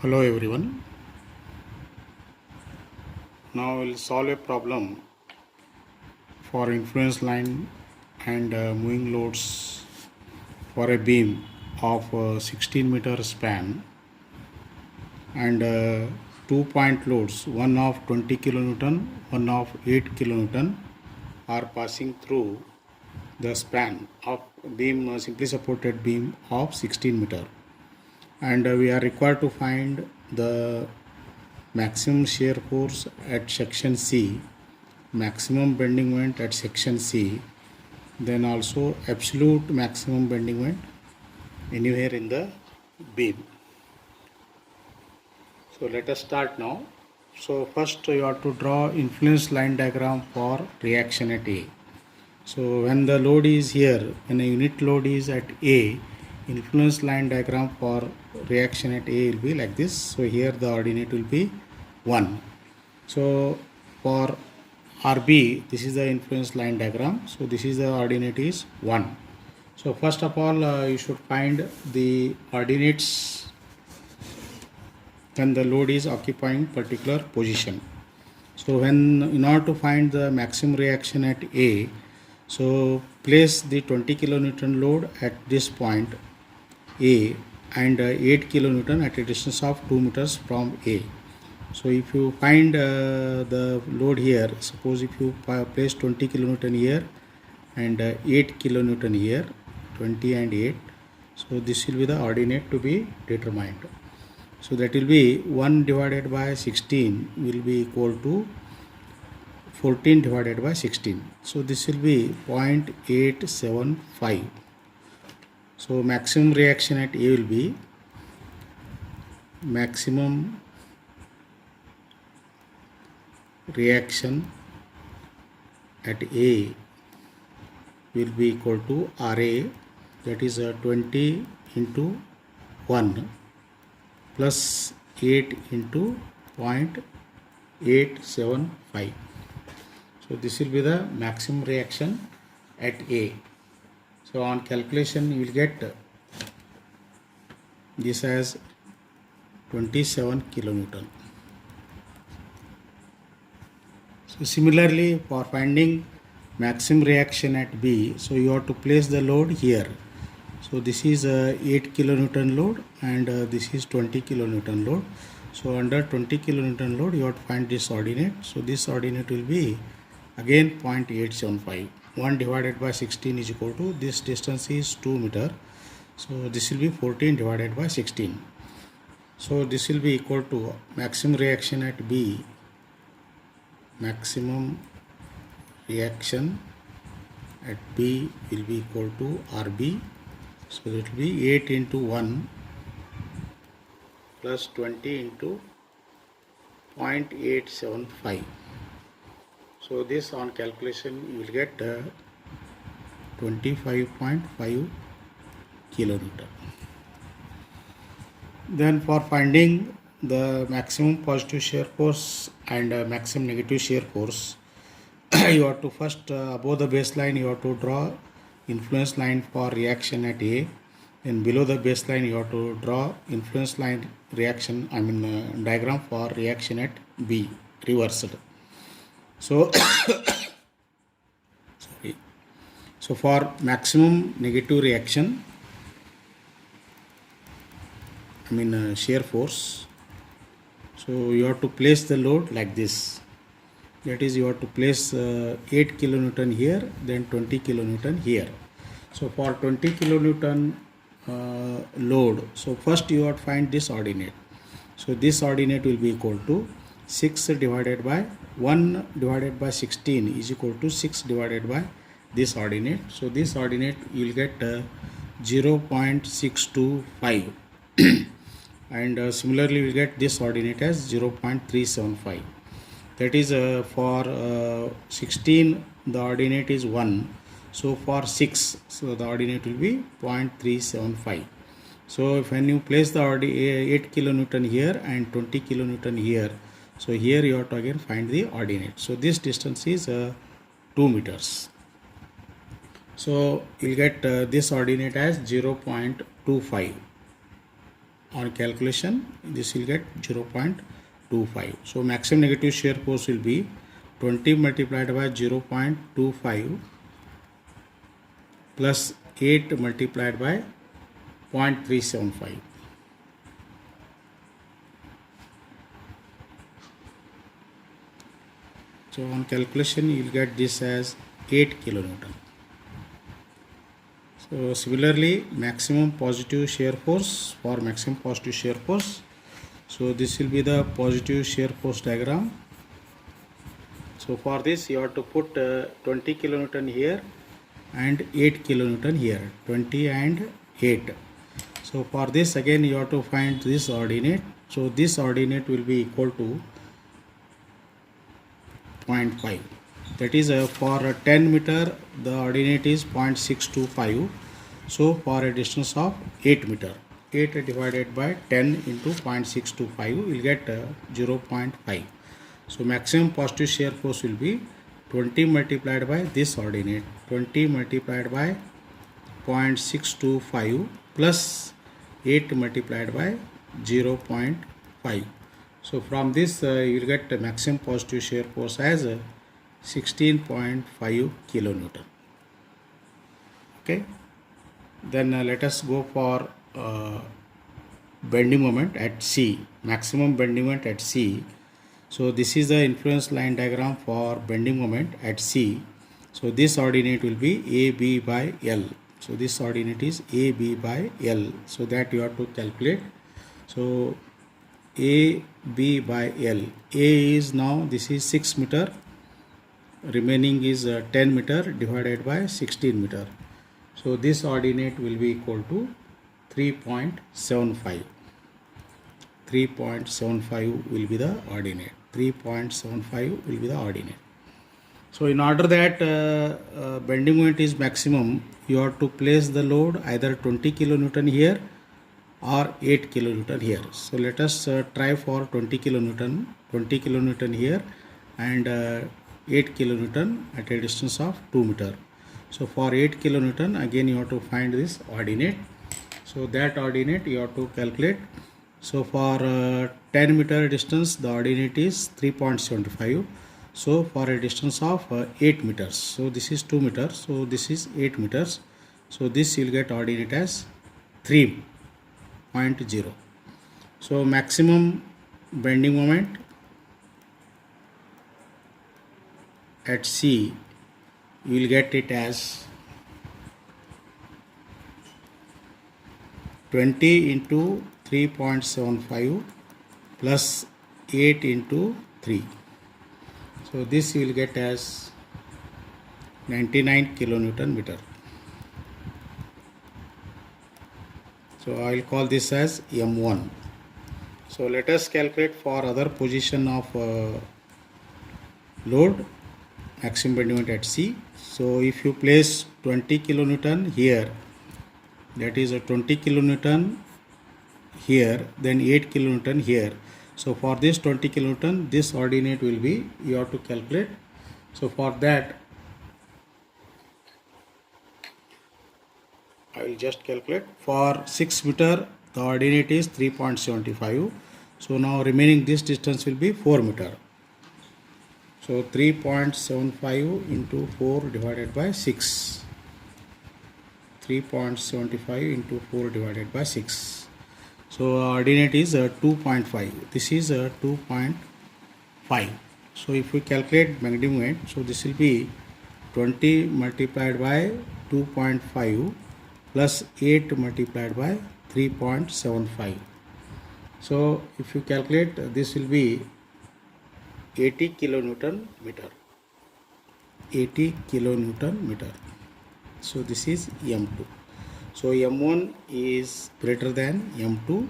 Hello everyone. Now we'll solve a problem for influence line and moving loads for a beam of 16 meter span and 2 point loads, one of 20 kilonewton, one of 8 kilonewton are passing through the span of beam, simply supported beam of 16 meter, and we are required to find the maximum shear force at section C, maximum bending moment at section C, then also absolute maximum bending moment anywhere in the beam. So let us start now. So first you have to draw influence line diagram for reaction at A. So when the load is here, when a unit load is at A, influence line diagram for reaction at A will be like this. So here the ordinate will be 1. So for RB, this is the influence line diagram. So this is the ordinate is 1. So first of all, you should find the ordinates when the load is occupying particular position. So when in order to find the maximum reaction at A, so place the 20 kilonewton load at this point A and 8 kilonewton at a distance of 2 meters from A. So if you find the load here, suppose if you place 20 kilonewton here and 8 kilonewton here, 20 and 8, so this will be the ordinate to be determined. So that will be 1 divided by 16 will be equal to 14 divided by 16. So this will be 0.875. So maximum reaction at A will be maximum reaction at A will be equal to RA, that is 20 into 1 plus 8 into 0.875. So this will be the maximum reaction at A. So on calculation you will get this as 27 kilonewton. So similarly, for finding maximum reaction at B, so you have to place the load here. So this is 8 kilonewton load and this is 20 kilonewton load. So under 20 kilonewton load you have to find this ordinate. So this ordinate will be again 0.875. 1 divided by 16 is equal to, this distance is 2 meter. So this will be 14 divided by 16. So this will be equal to maximum reaction at B. Maximum reaction at B will be equal to RB. So it will be 8 into 1 plus 20 into 0.875. So this on calculation you will get 25.5 kilonewton. Then for finding the maximum positive shear force and maximum negative shear force, you have to first above the baseline you have to draw influence line for reaction at A, and below the baseline you have to draw influence line reaction, diagram for reaction at B, reversed. So sorry. So for maximum negative reaction, shear force, so you have to place the load like this. That is, you have to place 8 kilonewton here, then 20 kilonewton here. So for 20 kilonewton load, so first you have to find this ordinate. So this ordinate will be equal to 6 divided by 1 divided by 16 is equal to 6 divided by this ordinate. So this ordinate you will get 0.625 and similarly we will get this ordinate as 0.375. That is for 16 the ordinate is 1. So for 6, so the ordinate will be 0.375. So when you place the 8 kilonewton here and 20 kilonewton here, so here you have to again find the ordinate. So this distance is 2 meters. So you will get this ordinate as 0.25. on calculation this will get 0.25. So maximum negative shear force will be 20 multiplied by 0.25 plus 8 multiplied by 0.375. So on calculation you will get this as 8 kilonewton. So similarly, maximum positive shear force, for maximum positive shear force, so this will be the positive shear force diagram. So for this you have to put 20 kilonewton here and 8 kilonewton here, 20 and 8. So for this again you have to find this ordinate. So this ordinate will be equal to 0.5. That is for 10 meter the ordinate is 0.625. So for a distance of 8 meter, 8 divided by 10 into 0.625 will get 0.5. So maximum positive shear force will be 20 multiplied by this ordinate, 20 multiplied by 0.625 plus 8 multiplied by 0.5. So from this you will get the maximum positive shear force as 16.5 kilonewton. Okay. Then let us go for bending moment at C, maximum bending moment at C. So this is the influence line diagram for bending moment at C. So this ordinate will be AB by L. So this ordinate is AB by L. So that you have to calculate. So AB by L. A is now this is 6 meter. Remaining is 10 meter divided by 16 meter. So this ordinate will be equal to 3.75. 3.75 will be the ordinate. 3.75 will be the ordinate. So in order that bending moment is maximum, you have to place the load either 20 kilonewton here or 8 kilonewton here. So let us try for 20 kilonewton here and 8 kilonewton at a distance of 2 meter. So for 8 kilonewton again you have to find this ordinate. So that ordinate you have to calculate. So for 10 meter distance the ordinate is 3.75. So for a distance of 8 meters, so this is 2 meters, so this is 8 meters. So this you will get ordinate as 3.0. So maximum bending moment at C you will get it as 20 into 3.75 plus 8 into 3. So this you will get as 99 kilonewton meter. So I will call this as M1. So let us calculate for other position of load, maximum bending moment at C. So if you place 20 kilonewton here, that is a 20 kilonewton here, then 8 kilonewton here. So for this 20 kilonewton, this ordinate will be, you have to calculate. So for that, I will just calculate. For 6 meter, the ordinate is 3.75. So now remaining this distance will be 4 meter. So 3.75 into 4 divided by 6. 3.75 into 4 divided by 6. So ordinate is 2.5. This is 2.5. So if we calculate bending moment, so this will be 20 multiplied by 2.5 plus 8 multiplied by 3.75. So if you calculate, this will be 80 kilonewton meter. 80 kilonewton meter. So this is M2. So M1 is greater than M2.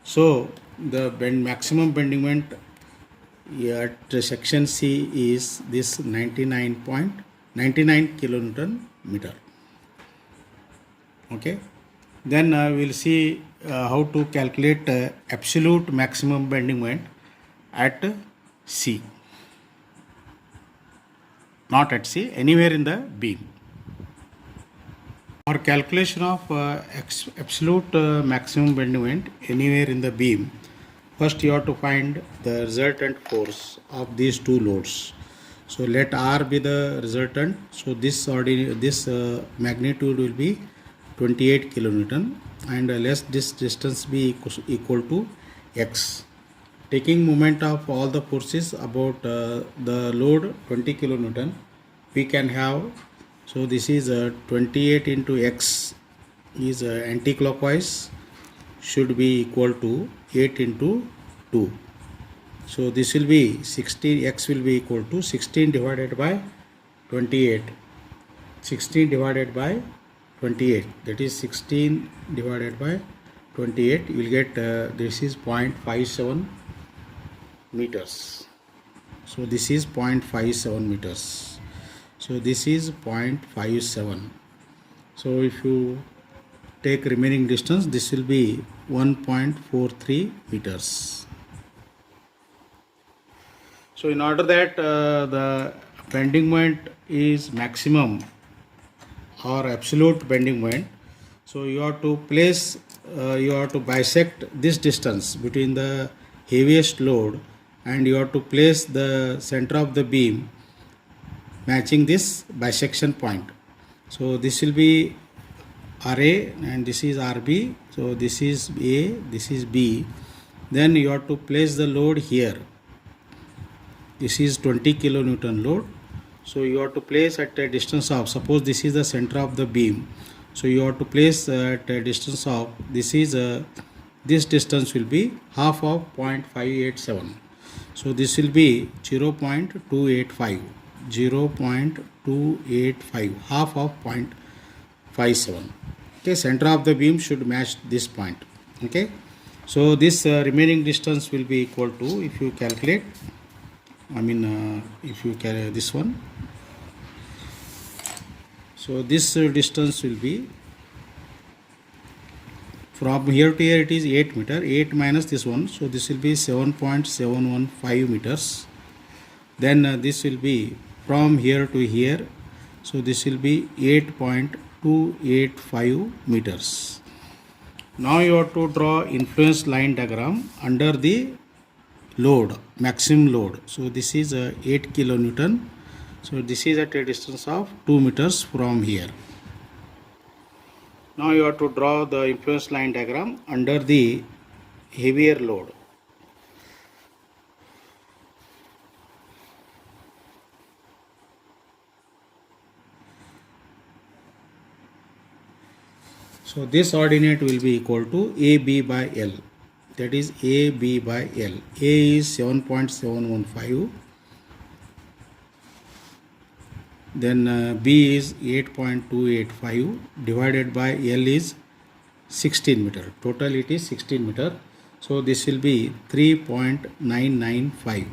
So the maximum bending moment at section C is this 99 kilonewton meter. Okay. Then we will see how to calculate absolute maximum bending moment at C. Not at C, anywhere in the beam. For calculation of absolute maximum bending moment anywhere in the beam, first you have to find the resultant force of these two loads. So let R be the resultant. So this magnitude will be 28 kilonewton, and let this distance be equal to x. Taking moment of all the forces about the load 20 kilonewton, we can have, so this is 28 into x is anti-clockwise, should be equal to 8 into 2. So this will be 16, x will be equal to 16 divided by 28. 16 divided by 28, that is 16 divided by 28, you will get this is 0.57 meters. So this is 0.57 meters. So this is 0.57. So if you take remaining distance, this will be 1.43 meters. So in order that the bending moment is maximum or absolute bending moment, so you have to place, you have to bisect this distance between the heaviest load, and you have to place the center of the beam matching this bisection point. So this will be RA and this is RB. So this is A, this is B. Then you have to place the load here. This is 20 kilonewton load. So you have to place at a distance of, suppose this is the center of the beam. So you have to place at a distance of, this is this distance will be half of 0.587. So this will be 0.285. 0.285, half of 0.57. Okay, center of the beam should match this point. Okay, so this remaining distance will be equal to, if you calculate, if you carry this one, so this distance will be from here to here, it is 8 meter, 8 minus this one, so this will be 7.715 meters. Then this will be from here to here, so this will be 8.285 meters. Now you have to draw influence line diagram under the load, maximum load. So this is 8 kilonewton. So this is at a distance of 2 meters from here. Now you have to draw the influence line diagram under the heavier load. So this ordinate will be equal to AB by L, that is AB by L. A is 7.715, then B is 8.285 divided by L is 16 meter. Total it is 16 meter. So this will be 3.995.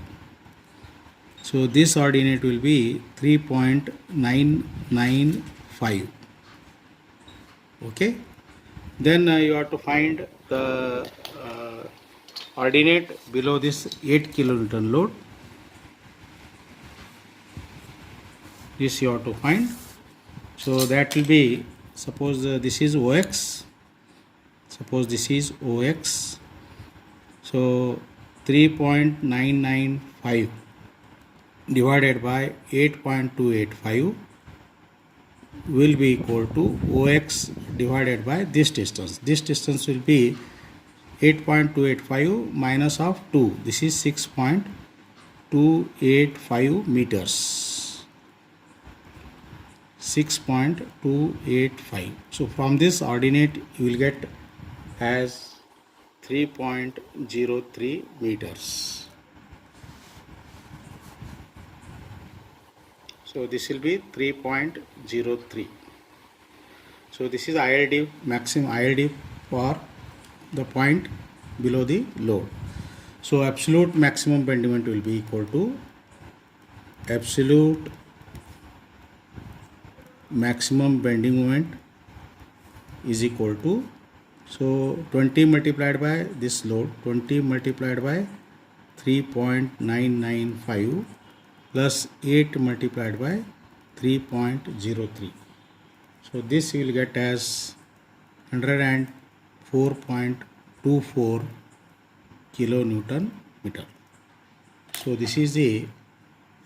So this ordinate will be 3.995. Okay. Then you have to find the ordinate below this 8 kilonewton load. This you have to find. So that will be, suppose this is OX. Suppose this is OX. So 3.995 divided by 8.285 will be equal to OX divided by this distance. This distance will be 8.285 minus of 2. This is 6.285 meters. 6.285. So from this ordinate you will get as 3.03 meters. So this will be 3.03. So this is ILD, maximum ILD for the point below the load. So absolute maximum bending moment will be equal to absolute maximum bending moment is equal to, so 20 multiplied by this load, 20 multiplied by 3.995 plus 8 multiplied by 3.03. So this you will get as 104.24 kilonewton meter. So this is the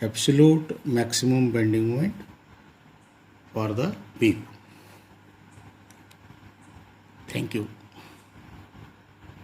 absolute maximum bending moment for the beam. Thank you.